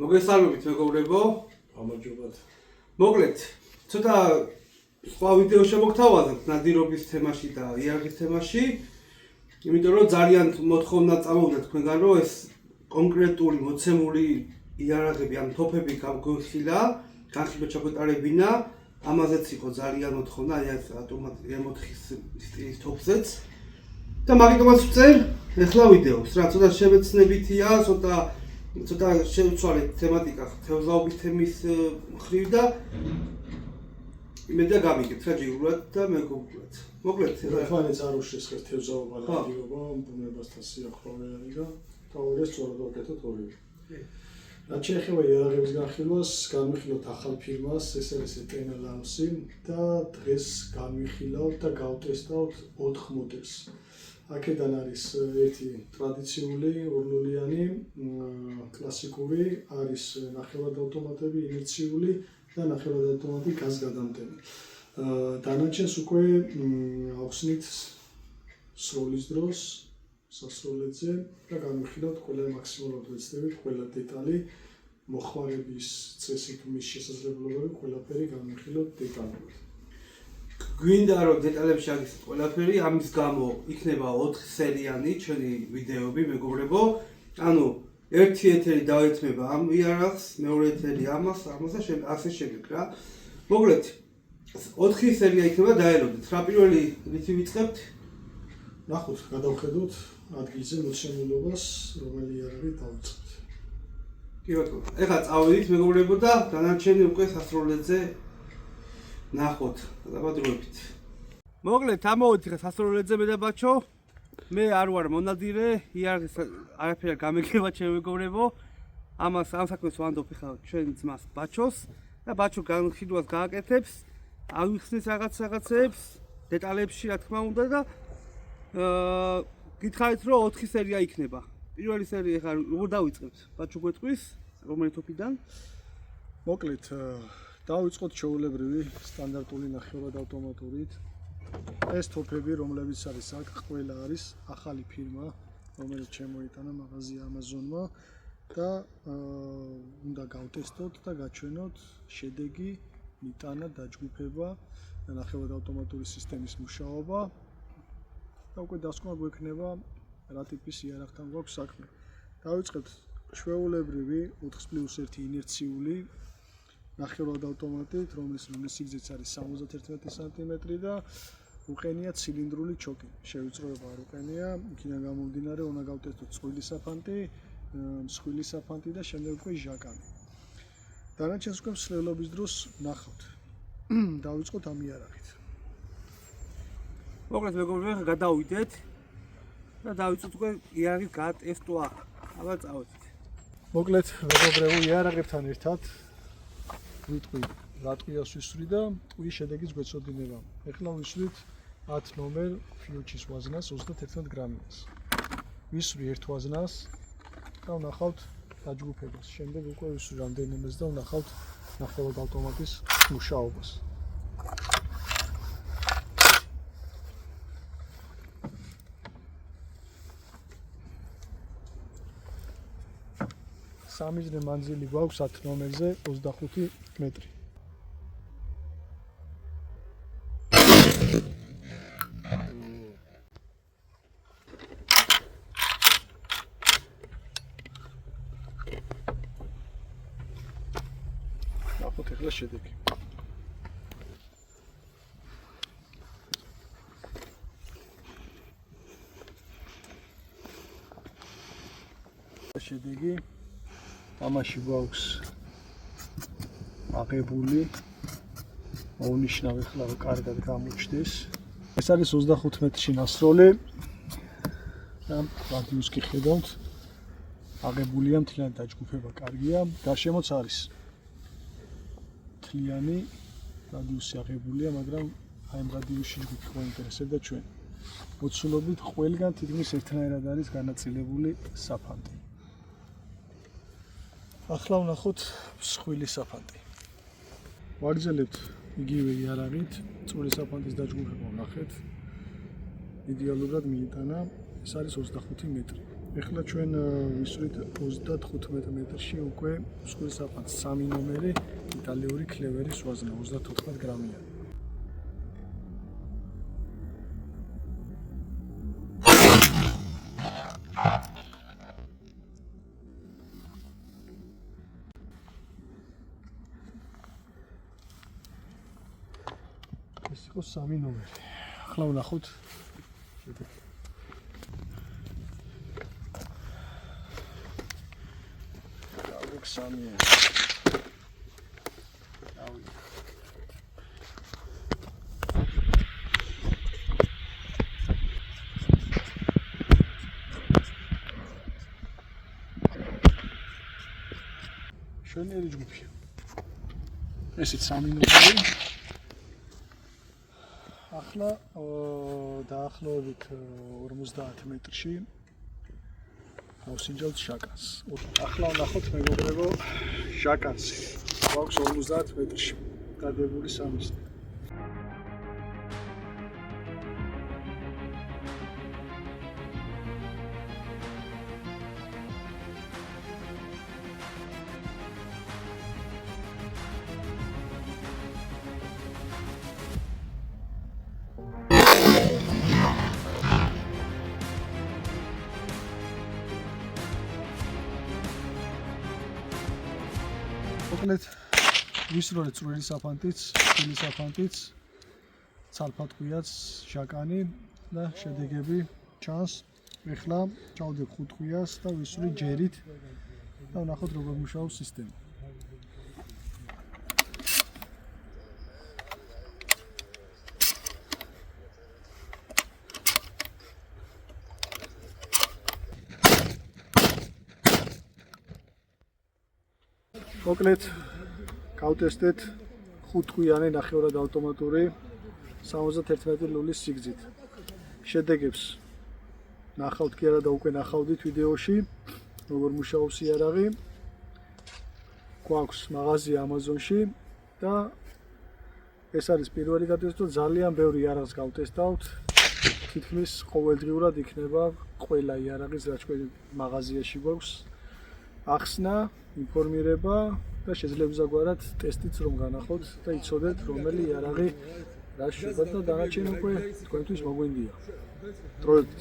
მოგესალმებით მეგობრებო. გამარჯობათ. მოკლედ, ცოტა სხვა ვიდეო შემოგთავაზებთ ნადირობის თემაში და იარაღის თემაში. იმიტომ რომ ძალიან მოთხოვნა წამოვიდა თქვენგან რომ ეს კონკრეტული მოცემული იარაღები ან თოფები გამგვიხილა, განხილვა ჩაგვეტარებინა, ამაზეც იყო ძალიან მოთხოვნა, აი ეს ავტომატი M4-ის სტილის თოფზეც. და მაგიტომაც ვწერ ახლა ვიდეოს, რა ცოტა შევეცნებითია, ცოტა შევცვალეთ თემატიკა თევზაობის თემის მხრივ და იმედია გამიგეთ რა ჯიგურად და მეგობრულად. მოკლედ, ახლა არ უშესხეთ თევზაობა ნადირობა, ბუნებასთან სიახლოვე არის და თავი სწორად ვაკეთოთ ორივე. რაც შეეხება იარაღების განხილვას, განვიხილოთ ახალ ფირმას, ეს არის Eternal Arms-ი და დღეს განვიხილავთ და გავტესტავთ 4 მოდელს. აქედან არის ერთი ტრადიციული ორლულიანი, კლასიკური, არის ნახევრად ავტომატები, ინერციული და ნახევრად ავტომატი გაზგადამტენი. დანარჩენს უკვე ავხსნით სროლის დროს, სასროლედზე და განვიხილავთ ყველა მაქსიმალურად ვეცდებით, ყველა დეტალი, მოხმარების წესით მის შესაძლებლობები, ყველაფერი განვიხილავთ დეტალურად. გვინდა რომ დეტალებში აგისეთ ყველაფერი, ამის გამო იქნება 4 სერიანი ჩვენი ვიდეოები, მეგობრებო. ანუ ერთი ეთერი დაეთმება ამ იარაღს, მეორე ეთერი ამას და ასე შემდეგ რა. მოკლედ 4 სერია იქნება, დაელოდეთ. რა პირველი რითი ვიწყებთ? ნახოთ, გადავხედოთ ადგილზე მოცემულობას, რომელი იარაღი დავიწყებთ. კი ბატონო, ეხლა წავედით მეგობრებო და დანარჩენი უკვე სასროლედზე ნახოთ, დაბადრობებით. მოკლედ, ამოვედი ხა სასროლედზე მე და ბაჩო. მე არ ვარ მონადირე, იარაღის არაფერი არ გამეკება ჩემ მეგობრებო. ამ საქმეს ვანდობ ხა ჩვენ ძმას ბაჩოს და ბაჩო განხილვას გააკეთებს, ავიხსნის რაღაცებს, დეტალებში რა თქმა უნდა და გითხარით რომ 4 სერია იქნება. პირველი სერია ხა როგორ დავიწყებთ? ბაჩო გვეტყვის, რომელი თოფიდან? მოკლედ, დავიწყოთ ჩვეულებრივი სტანდარტული ნახევრად ავტომატურით. ეს თოფები, რომლებიც არის აქ, ყველა არის ახალი ფირმა, რომელიც შემოიტანა მაღაზია Amazon-მა და უნდა გავტესტოთ და გაჩვენოთ შედეგი, მიტანა, დაჯგუფება და ნახევრად ავტომატური სისტემის მუშაობა. და უკვე დასკვნა გვექნება რა ტიპის იარაღთან გვაქვს საქმე. დავიწყებთ ჩვეულებრივი 4+1 ინერციული ნახევრად ავტომატით, რომლის სიგრძეც არის 71 სანტიმეტრი და უყენია ცილინდრული ჩოკი. შევიწროება არ უყენია, იქიდან გამომდინარე უნდა გავტესტოთ წყვილი საფანტი, მსხვილი საფანტი და შემდეგ უკვე ჟაკანი. დანარჩენს უკვე მსვლელობის დროს ნახავთ. დავიწყოთ ამ იარაღით. მოკლედ მეგობრებო, გადავიდეთ და დავიწყოთ უკვე იარაღის გატესტვა. აბა წავედით. მოკლედ მეგობრებო, იარაღებთან ერთად ვიტყვი რა ტყვიას ვისვრი და ტყვის შედეგიც გვეცოდინება. ეხლა ვისვრით 10 ნომერ ფიუჩის ვაზნას 31 გრამიანს. ვისვრი ერთ ვაზნას და ვნახავთ დაჯგუფებას. შემდეგ უკვე ვისვრი რამდენიმეს და ვნახავთ ნახევრად ავტომატის მუშაობას. სამიზნე მანძილი გვაქვს 10 ნომერზე 25 მეტრი. ნახოთ ახლა შედეგი. შედეგი ამაში გვაქვს აღებული მოუნიშნავი ხლა რომ კარგად გამოჩნდეს. ეს არის 25 მეტრში ნასროლი და რადიუსს კი ხედავთ. აღებულია მთლიანი დაჯგუფება კარგია. გარშემოც არის მთლიანი რადიუსი აღებულია, მაგრამ აი ამ რადიუსში გვიქნება ინტერესებდა ჩვენ. მოცულობით ყველგან თითქმის ერთნაირად არის განაწილებული საფანტი. ახლა ვნახოთ მსხვილი საფანტი. ვაგრძელებთ იგივე იარაღით, წვრილი საფანტის დაჯგუფება ვნახეთ. იდეალურად მიიტანა, ეს არის 25 მეტრი. ეხლა ჩვენ ვისვრით 35 მეტრში უკვე მსხვილ საფანს 3 ნომერი იტალიური ქლევერის ვაზნა 34 გრამია. ეს იყო 3 ნომერი. ახლა ვნახოთ შედეგი. Samie. Schöne ჯგუფი. ესეც 3 ნომერი. ახლა დაახლოებით 50 მეტრში ავსინჯავთ შაკანს. ახლა ვნახოთ მეგობრებო შაკანსი. გვაქვს 50 მეტრში დადებული სამიზნე. მოკლედ ვისროლეთ წვრილი საფანტიც, წვრილი საფანტიც, ცალფად ყვიაც შაკანი და შედეგები ჩანს. ეხლა ჩავდებ 5 ყვიას და ვისვრი ჯერით და ვნახოთ როგორ მუშაობს სისტემა. მოკლედ გავტესტეთ 5 ყვიანი ნახევრად ავტომატური 71 ლულის სიგრძით. შედეგებს ნახავთ კი არა და უკვე ნახავდით ვიდეოში როგორ მუშაობს იარაღი. გვაქვს მაღაზია Amazon-ში და ეს არის პირველი გატესტო, ძალიან ბევრი იარაღს გავტესტავთ. თითქმის ყოველდღიურად იქნება ყველა იარაღის რაც ჩვენ მაღაზიაში გვაქვს. ახსნა, ინფორმირება და შეძლებისაგვარად ტესტიც რომ განახოთ და იცოდეთ რომელი იარაღი რა შვება და დანარჩენი უკვე თქვენთვის მოგვინდია. დროებით